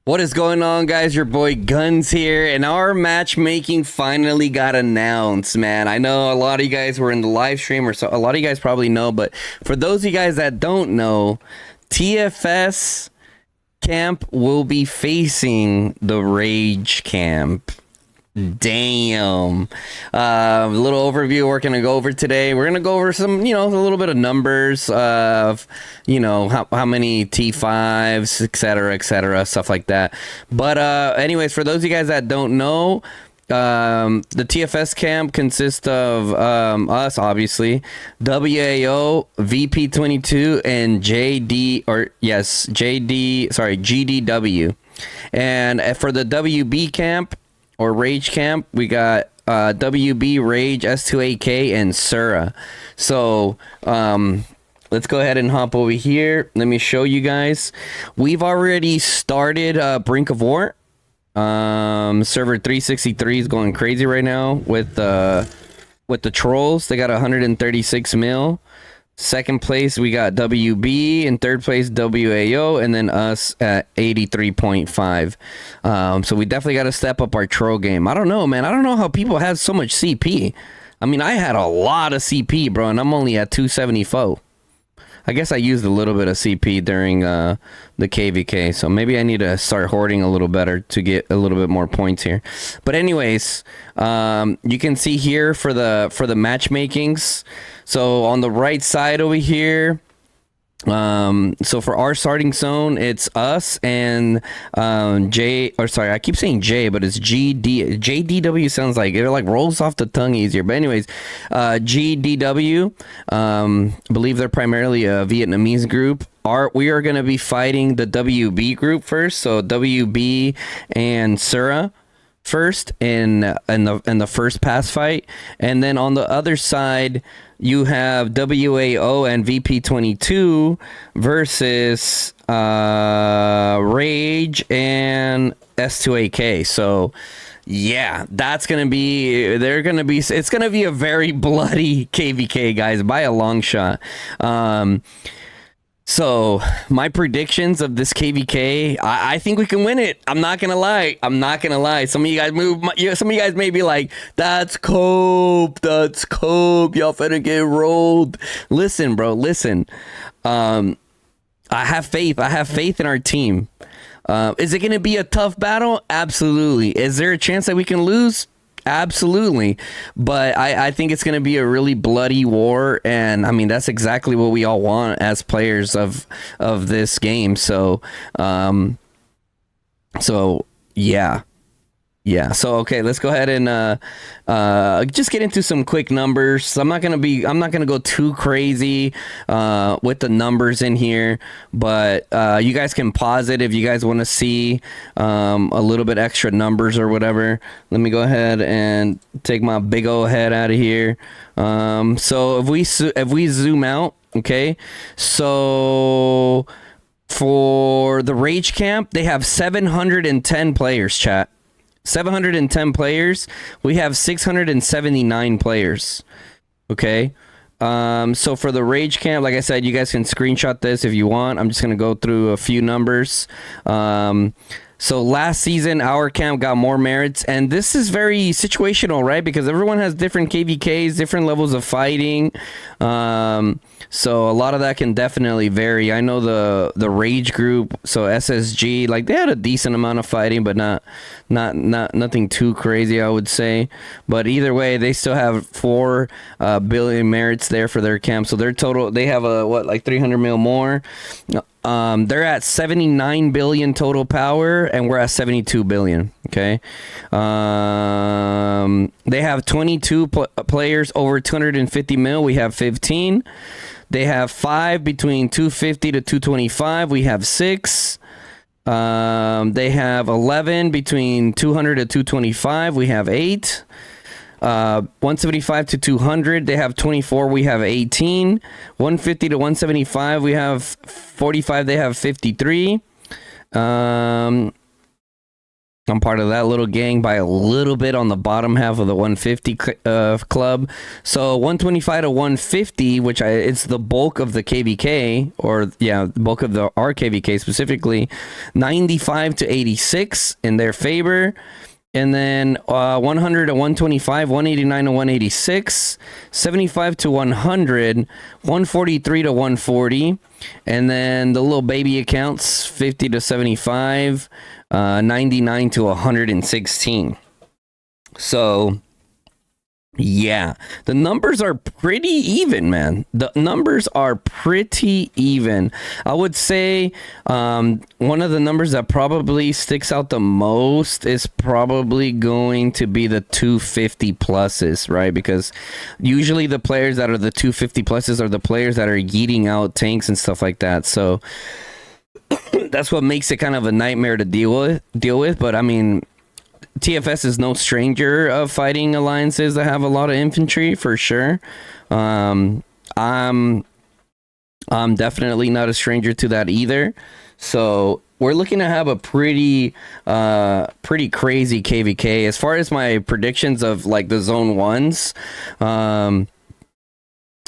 What is going on, guys? Your boy Guns here, and our matchmaking finally got announced, man. I know a lot of you guys were in the live stream, or so a lot of you guys probably know, but for those of you guys that don't know, TFS camp will be facing the Rage camp. Damn. A little overview we're gonna go over today. We're gonna go over some, a little bit of numbers of, how many T5s, etc., stuff like that. But anyways, for those of you guys that don't know, the TFS camp consists of us, obviously, WAO, VP22, and GDW. And for the WB camp or Rage camp, we got WB, Rage, S2AK, and Sura. So let's go ahead and hop over here. Let me show you guys. We've already started Brink of War. Server 363 is going crazy right now with the trolls. They got 136 mil. Second place, we got WB. In third place, WAO. And then us at 83.5. So we definitely got to step up our troll game. I don't know, man. I don't know how people have so much CP. I mean, I had a lot of CP, bro, and I'm only at 274. I guess I used a little bit of CP during the KVK, so maybe I need to start hoarding a little better to get a little bit more points here. But anyways, you can see here for the matchmakings. So on the right side over here, so for our starting zone, it's us and I keep saying J, but it's JDW sounds like it like rolls off the tongue easier. But anyways, GDW, believe they're primarily a Vietnamese group. We are going to be fighting the WB group first. So WB and Sura first in the first pass fight, and then on the other side you have WAO and VP22 versus Rage and S2AK. So yeah, it's gonna be a very bloody KVK, guys, by a long shot. So my predictions of this KVK, I think we can win it. I'm not gonna lie. Some of you guys may be like, "That's cope. Y'all finna get rolled." Listen, bro. Listen. I have faith. I have faith in our team. Is it gonna be a tough battle? Absolutely. Is there a chance that we can lose? Absolutely. But I think it's going to be a really bloody war, and I mean that's exactly what we all want as players of this game. So yeah. So okay, let's go ahead and just get into some quick numbers. I'm not gonna go too crazy with the numbers in here, but you guys can pause it if you guys want to see a little bit extra numbers or whatever. Let me go ahead and take my big old head out of here. So if we zoom out, okay, so for the Rage camp, they have 710 players, chat. 710 players. We have 679 players. Okay. So for the Rage camp, like I said, you guys can screenshot this if you want. I'm just gonna go through a few numbers. So last season, our camp got more merits, and this is very situational, right? Because everyone has different KVKs, different levels of fighting. So a lot of that can definitely vary. I know the Rage group, so SSG, like they had a decent amount of fighting, but nothing too crazy, I would say. But either way, they still have 4 billion merits there for their camp. So their total, they have like 300 mil more. They're at 79 billion total power, and we're at 72 billion. Okay. They have 22 players over 250 mil. We have 15. They have 5 between 250 to 225. We have 6. They have 11 between 200 to 225. We have 8. 175 to 200, they have 24. We have 18. 150 to 175, we have 45. They have 53. I'm part of that little gang by a little bit on the bottom half of the 150 club. So 125 to 150, which it's the bulk of the KVK, or yeah, the bulk of our KVK specifically. 95 to 86 in their favor. And then 100 to 125, 189 to 186, 75 to 100, 143 to 140. And then the little baby accounts, 50 to 75, 99 to 116. So, yeah, the numbers are pretty even, man. The numbers are pretty even. I would say one of the numbers that probably sticks out the most is probably going to be the 250 pluses, right? Because usually the players that are the 250 pluses are the players that are yeeting out tanks and stuff like that. So that's what makes it kind of a nightmare to deal with. But I mean, TFS is no stranger of fighting alliances that have a lot of infantry, for sure. I'm definitely not a stranger to that either. So we're looking to have a pretty crazy KVK. As far as my predictions of like the zone ones,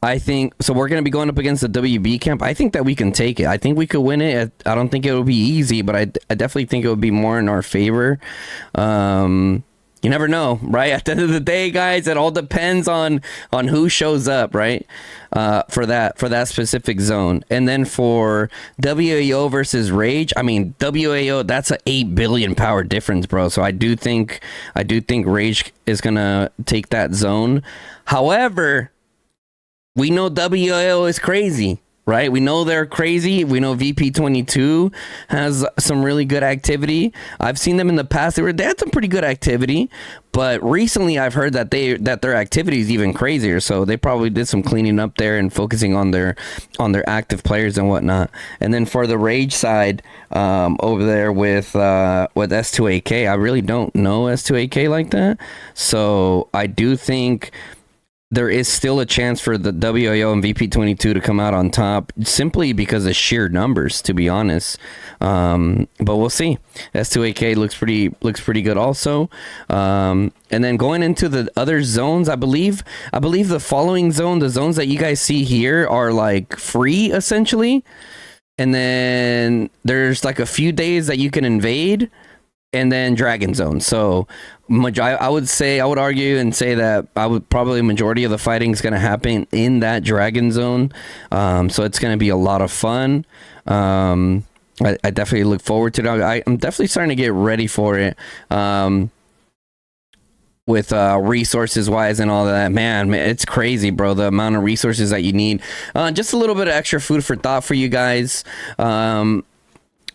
I think so. We're going to be going up against the WB camp. I think that we can take it. I think we could win it. I don't think it will be easy, but I definitely think it would be more in our favor. You never know, right? At the end of the day, guys, it all depends on who shows up, right? For that specific zone. And then for WAO versus Rage, I mean, WAO, that's an 8 billion power difference, bro. So I do think Rage is gonna take that zone. However, we know WAO is crazy, right? We know they're crazy. We know VP22 has some really good activity. I've seen them in the past. They had some pretty good activity, but recently I've heard that their activity is even crazier. So they probably did some cleaning up there and focusing on their active players and whatnot. And then for the Rage side, over there with S2AK, I really don't know S2AK like that. So I do think there is still a chance for the WAO and VP22 to come out on top simply because of sheer numbers, to be honest. But we'll see. S2AK looks pretty good also. And then going into the other zones, I believe the following zone, the zones that you guys see here are like free essentially. And then there's like a few days that you can invade, and then Dragon Zone. So I would argue and say that probably majority of the fighting is going to happen in that Dragon Zone. So it's going to be a lot of fun. I definitely look forward to it. I'm definitely starting to get ready for it. With resources wise and all that, man, it's crazy, bro. The amount of resources that you need. Just a little bit of extra food for thought for you guys.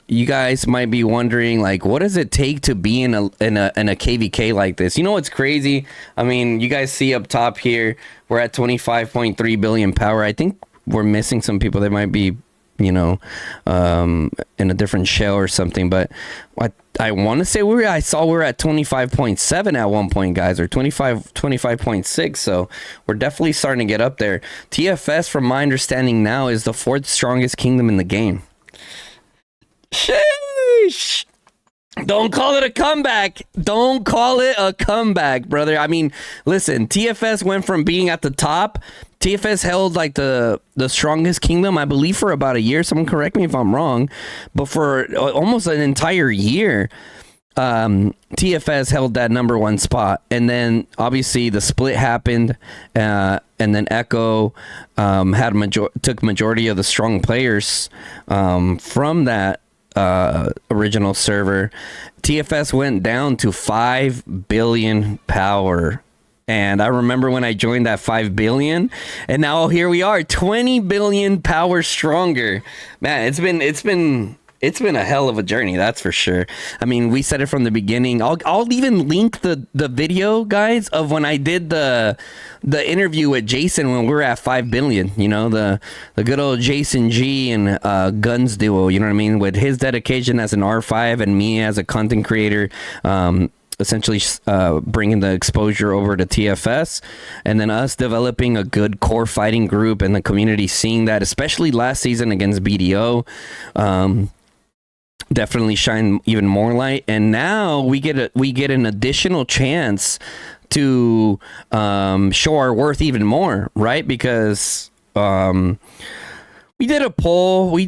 You guys might be wondering, like, what does it take to be in a KVK like this? You know what's crazy? I mean, you guys see up top here, we're at 25.3 billion power. I think we're missing some people that might be, in a different shell or something. But I want to say I saw we're at 25.7 at one point, guys, or 25.6. So we're definitely starting to get up there. TFS, from my understanding now, is the fourth strongest kingdom in the game. Sheesh. Don't call it a comeback. Don't call it a comeback, brother. I mean, listen, TFS went from being at the top. TFS held like the strongest kingdom, I believe, for about a year. Someone correct me if I'm wrong. But for almost an entire year, TFS held that number one spot. And then obviously the split happened. And then Echo took majority of the strong players from that original server. TFS went down to 5 billion power, and I remember when I joined that 5 billion, and now here we are, 20 billion power stronger. Man, it's been a hell of a journey, that's for sure. I mean, we said it from the beginning. I'll even link the video, guys, of when I did the interview with Jason when we were at 5 billion. The good old Jason G and Guns duo. You know what I mean? With his dedication as an R5 and me as a content creator. Essentially bringing the exposure over to TFS, and then us developing a good core fighting group and the community seeing that, especially last season against BDO. definitely shine even more light. And now we get an additional chance to show our worth even more, right? Because we did a poll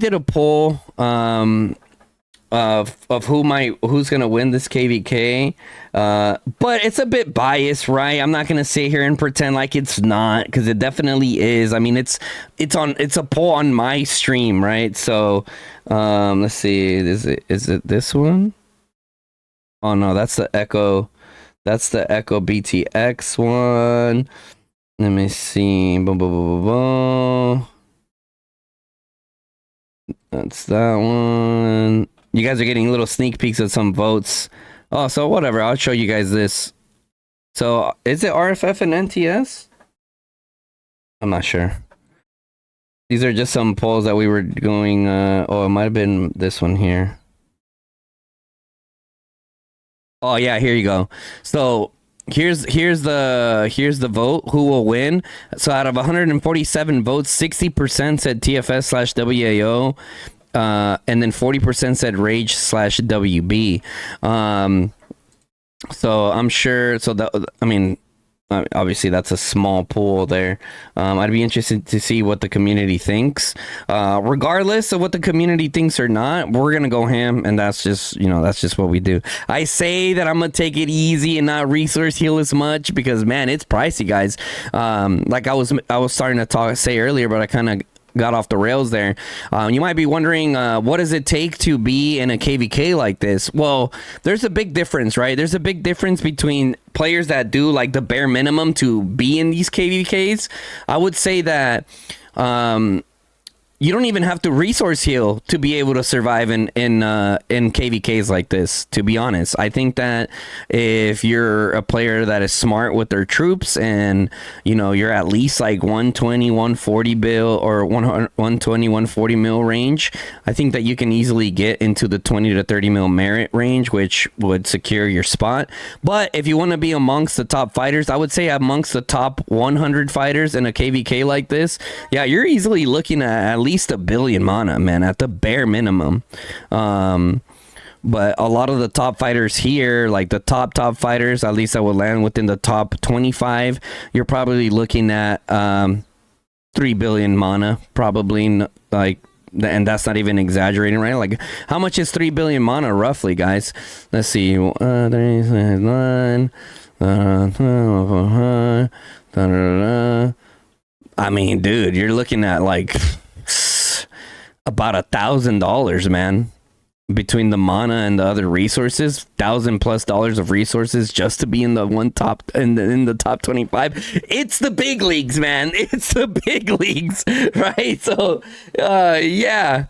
of who's gonna win this KVK, but it's a bit biased, right? I'm not gonna sit here and pretend like it's not, because it definitely is. I mean, it's a poll on my stream, right? So let's see, is it this one? Oh no, that's the Echo BTX one. Let me see. Boom, boom, boom, boom, boom. That's that one. You guys are getting little sneak peeks of some votes. Oh, so whatever. I'll show you guys this. So is it RFF and NTS? I'm not sure. These are just some polls that we were going. Oh, it might have been this one here. Oh yeah, here you go. So here's the vote. Who will win? So out of 147 votes, 60% said TFS/WAO. And then 40% said Rage/WB. So I'm sure. So that, I mean, obviously that's a small pool there. I'd be interested to see what the community thinks. Regardless of what the community thinks or not, we're gonna go ham, and that's just what we do. I say that I'm gonna take it easy and not resource heal as much because man, it's pricey, guys. Like I was starting to say earlier, but I kind of got off the rails there. You might be wondering, what does it take to be in a KVK like this? Well, there's a big difference, right? There's a big difference between players that do like the bare minimum to be in these KVKs. I would say that you don't even have to resource heal to be able to survive in KVKs like this, to be honest. I think that if you're a player that is smart with their troops and, you know, you're at least like 120, 140 bill or 120, 140 mil range, I think that you can easily get into the 20 to 30 mil merit range, which would secure your spot. But if you want to be amongst the top fighters, I would say amongst the top 100 fighters in a KVK like this, yeah, you're easily looking at least 1 billion mana, man, at the bare minimum. But a lot of the top fighters here, like the top fighters, at least that would land within the top 25, you're probably looking at 3 billion mana, probably, like, and that's not even exaggerating, right? Like, how much is 3 billion mana roughly, guys? Let's see. I mean, dude, you're looking at like about $1,000, man, between the mana and the other resources. $1,000+ of resources just to be in the in the top 25. It's the big leagues, man. It's the big leagues, right? So yeah,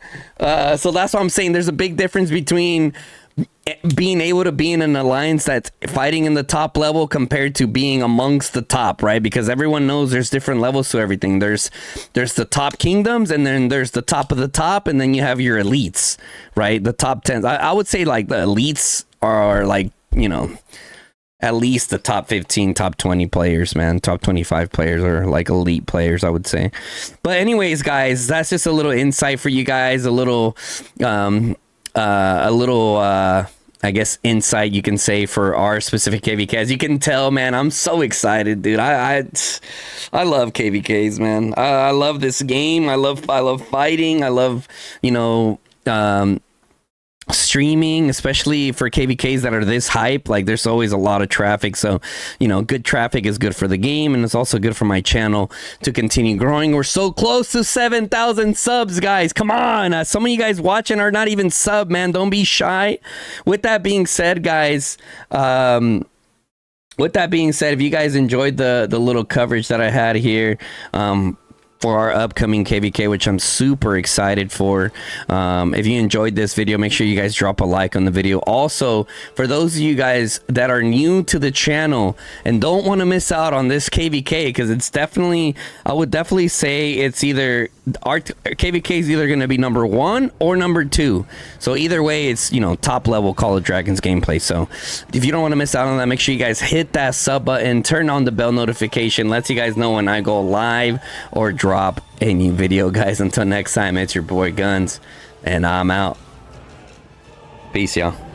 so that's what I'm saying. There's a big difference between being able to be in an alliance that's fighting in the top level compared to being amongst the top, right? Because everyone knows there's different levels to everything. There's the top kingdoms, and then there's the top of the top, and then you have your elites, right? The top 10. I would say like the elites are like, you know, at least the top 15, top 20 players, man. Top 25 players are like elite players, I would say. But anyways, guys, that's just a little insight for you guys, a little I guess insight, you can say, for our specific KVK. As you can tell, man, I'm so excited, dude. I love KVKs, man. I love this game. I love fighting. I love, you know, streaming, especially for KVKs that are this hype. Like, there's always a lot of traffic, so, you know, good traffic is good for the game, and it's also good for my channel to continue growing. We're so close to 7,000 subs, guys. Come on. Some of you guys watching are not even sub, man. Don't be shy. With that being said, guys, if you guys enjoyed the little coverage that I had here, for our upcoming KVK, which I'm super excited for. If you enjoyed this video, make sure you guys drop a like on the video. Also, for those of you guys that are new to the channel and don't want to miss out on this KVK, because it's definitely, I would definitely say it's either, our KVK is either going to be number 1 or number 2. So either way, it's, you know, top level Call of Dragons gameplay. So if you don't want to miss out on that, make sure you guys hit that sub button, turn on the bell notification, lets you guys know when I go live or drop a new video, guys. Until next time, it's your boy Guns, and I'm out. Peace, y'all.